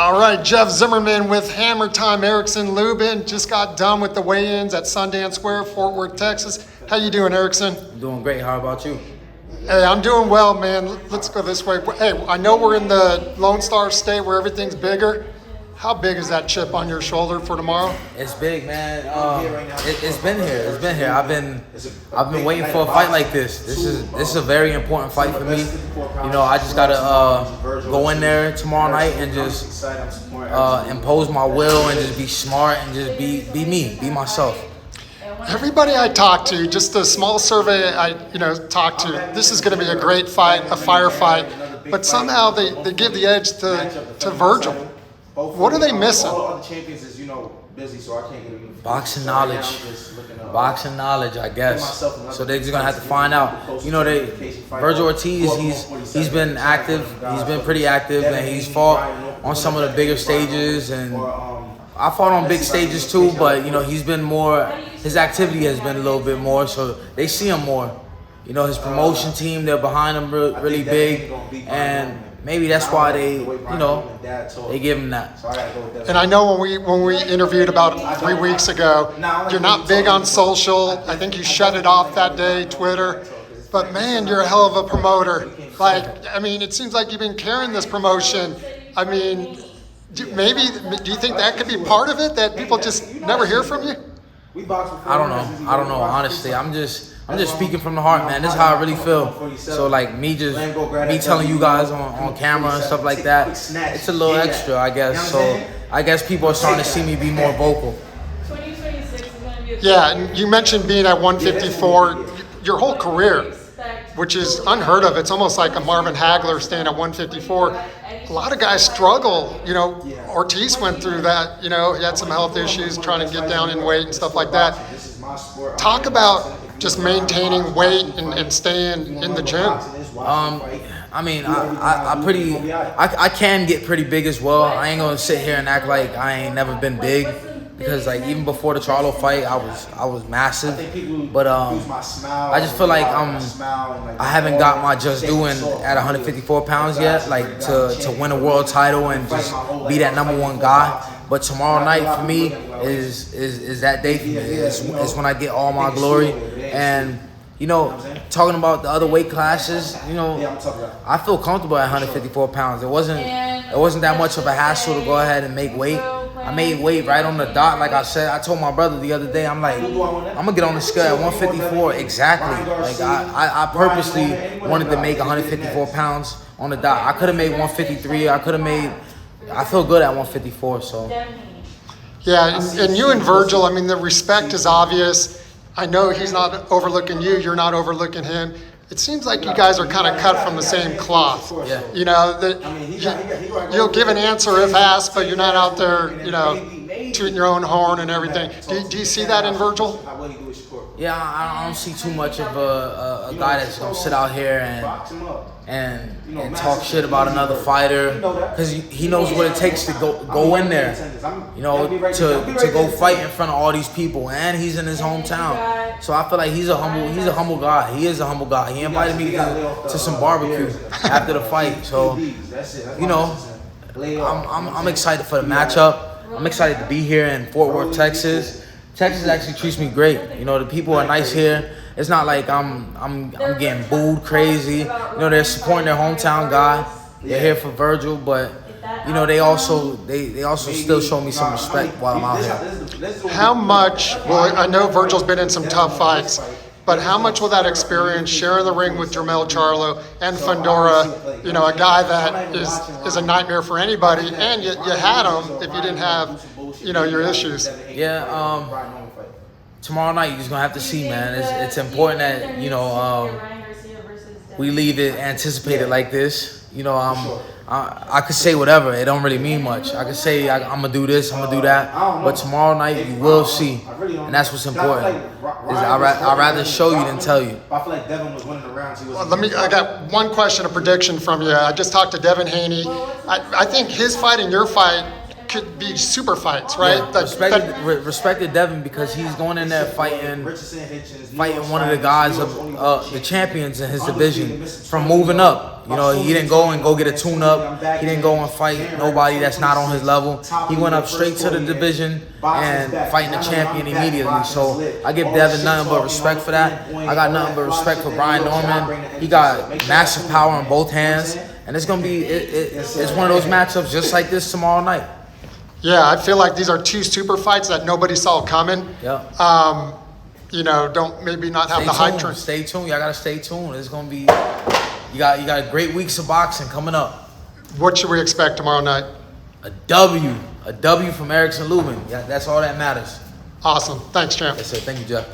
All right, Jeff Zimmerman with Hammer Time. Erickson Lubin just got done with the weigh-ins at Sundance Square, Fort Worth, Texas. How you doing, Erickson? I'm doing great. How about you? Hey, I'm doing well, man. Let's go this way. Hey, I know we're in the Lone Star State where everything's bigger. How big is that chip on your shoulder for tomorrow? It's big, man. It's been here. It's been here. I've been waiting for a fight like this. This is a very important fight for me. You know, I just gotta go in there tomorrow night and just impose my will and just be smart and just be me, be myself. Everybody I talk to, just a small survey I talked to, this is going to be a great fight, a firefight, but somehow they give the edge to Vergil. What are they missing? Boxing knowledge, I guess. So they're just gonna have to find out. You know, Vergil Ortiz, he's been active. He's been pretty active, and he's fought on some of the bigger stages. And I fought on big stages too, but you know, he's been more. His activity has been a little bit more, so they see him more. You know, his promotion team, they're behind him really big, and maybe that's why they give him that. And I know when we interviewed about 3 weeks ago, you're not big on social. I think you shut it off that day, Twitter. But man, you're a hell of a promoter. Like, I mean, it seems like you've been carrying this promotion. I mean, do you think that could be part of it, that people just never hear from you? I don't know. Honestly, I'm just speaking from the heart, man. This is how I really feel. So like me telling you guys on camera and stuff like that, it's a little extra, I guess. So I guess people are starting to see me be more vocal. Yeah, and you mentioned being at 154. Your whole career, which is unheard of. It's almost like a Marvin Hagler staying at 154. A lot of guys struggle. You know, Ortiz went through that. You know, he had some health issues trying to get down in weight and stuff like that. Talk about just maintaining weight and staying in the gym. I mean, I can get pretty big as well. I ain't gonna sit here and act like I ain't never been big, because like even before the Charlo fight, I was massive. But I just feel like I haven't got my just doing at 154 pounds yet, like to win a world title and just be that #1 guy. But tomorrow night for me is that day for me. It's when I get all my glory. And you know, talking about the other weight classes, you know, I feel comfortable at 154 pounds. It wasn't that much of a hassle to go ahead and make weight. I made weight right on the dot. Like I said, I told my brother the other day, I'm like, I'm gonna get on the scale at 154 exactly. Like I purposely wanted to make 154 pounds on the dot. I could have made 153. I feel good at 154. So. Yeah, and you and Vergil, I mean, the respect is obvious. I know he's not overlooking you. You're not overlooking him. It seems like you guys are kind of cut from the same cloth. Yeah. You know, that you'll give an answer if asked, but you're not out there, tooting your own horn and everything. Do you see that in Vergil? Yeah, I don't see too much of a guy that's gonna sit out here and talk shit about another fighter, because he knows what it takes to go in there, to go fight in front of all these people, and he's in his hometown. So I feel like he's a humble guy. He is a humble guy. He invited me to some barbecue after the fight. So I'm excited for the matchup. I'm excited to be here in Fort Worth, Texas. Texas actually treats me great. You know, the people are nice here. It's not like I'm getting booed crazy. You know, they're supporting their hometown guy. They're here for Vergil, but you know, they also still show me some respect while I'm out here. How much? Well, I know Vergil's been in some tough fights, but how much will that experience, sharing the ring with Jermell Charlo and Fundora, a guy that is a nightmare for anybody, and you had him if you didn't have, your issues. Yeah. Tomorrow night you're just gonna have to see, man. It's important that we leave it anticipated like this. I could say whatever. It don't really mean much. I could say I'm gonna do this, I'm gonna do that, but tomorrow night you will see, and that's what's important. I'd rather show you than tell you. Well, I got one question, a prediction from you. I just talked to Devin Haney. I think his fight and your fight could be super fights, right? Yeah, respected Devin because he's going in there fighting one of the guys of the champions in his division from moving up. You know, he didn't go and get a tune-up. He didn't go and fight nobody that's not on his level. He went up straight to the division and fighting the champion immediately. So I give Devin nothing but respect for that. I got nothing but respect for Brian Norman. He got massive power in both hands. And it's going to be, it's one of those matchups just like this tomorrow night. Yeah, I feel like these are two super fights that nobody saw coming. Yeah. You know, don't maybe not have the hype train. Stay tuned. Y'all got to stay tuned. It's going to be, you got great weeks of boxing coming up. What should we expect tomorrow night? A W from Erickson Lubin. Yeah, that's all that matters. Awesome. Thanks, champ. Yes, sir. Thank you, Jeff.